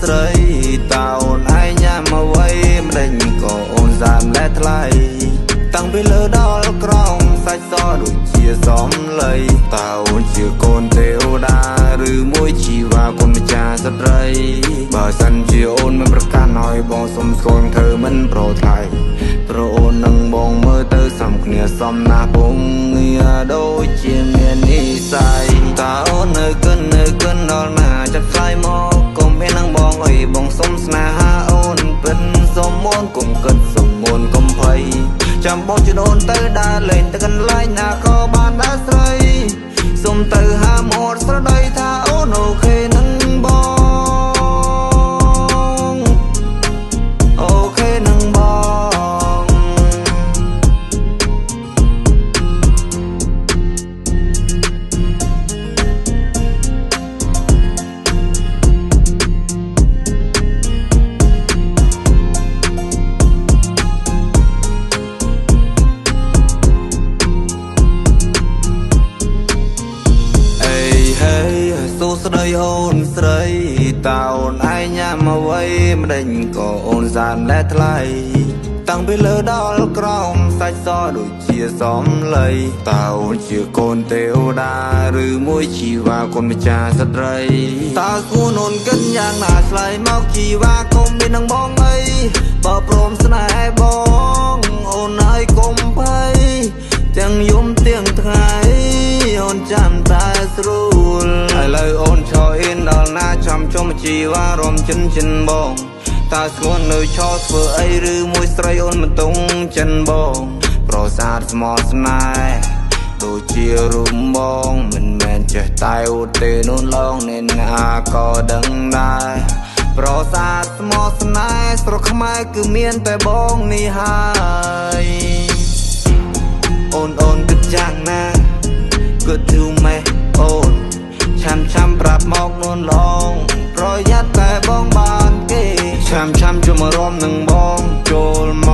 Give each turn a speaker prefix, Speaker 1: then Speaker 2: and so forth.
Speaker 1: ស្រីតើអូនឯងញ៉ាំអ្វីម្ដេចក៏អូនសាមលែថ្លៃតាំងពីលើដល់ក្រោមសាច់សដូចជាសំឡីតើអូនជាកូនទេវតាឬមួយជីវ៉ាគុណម្ចាស់ស្ត្រីបើសិនជាអូនមិនប្រកាន់ឲ្យបងសុំស្គាល់ធ្វើមិនប្រថ្លៃព្រោះអូននឹងបងមើលទៅសំគ្នាសំណាស់ពងងារដូចជាមាននិស័យតើអូននៅគិនដល់ណាចាប់ឆ្លើយមកកុំមាននឹងបងអើយបងសុំស្នេហាអូនពិតសុំអូនកុំគិតសុំអូនកុំភ័យចាំបងជូនអូនទៅដើរលេងទៅកន្លែងណាក៏បានដែរស្រីសុំទៅហាមាត់ស្រដីថាអូនអូខេនឹងបងអូខេនឹងបងសួស្ដីអូនស្រីតើអូនឯងញ៉ាំអ្វីម្ដេចក៏អូនសានលែថ្លៃតាំងពីលើដល់ក្រោមសាច់សដូចជាសំឡីតើអូនជាកូនទេវតាឬមួយជីវ៉ាគុណម្ចាស់ស្ត្រីតើគួរអូនគិតយ៉ាងណាឆ្លើយមកជីវ៉ាកុំមាននឹងបងអីបើព្រមស្នេហ៍បងអូនហើយកុំភ័យទាំងយំទាំងថ្ងៃអូនចាំតែស្រួលឥឡូវអូនឈរអ៊ីនដល់ណាចាំជុំជីវ៉ារំចិនបងតើស្គាល់នៅឈរធ្វើអីឬមួយស្រីអូនមិនទងចិនបងប្រសាទស្មោះស្នេហ៍ដូចជារូបបងមិនមែនចេះតែអូនទេនោះឡងអ្នកណាក៏ដឹងដែរប្រសាទស្មោះស្នេហ៍ស្រុកខ្មែរគឺមានតែបងនេះហើយអូនគិតយ៉ាងណាគិតទូម៉េះអូនឆាំប្រាប់មកនួនឡងប្រយ័ត្នតែបងបានគេឆាំជួយមករំនឹងបងចូលមក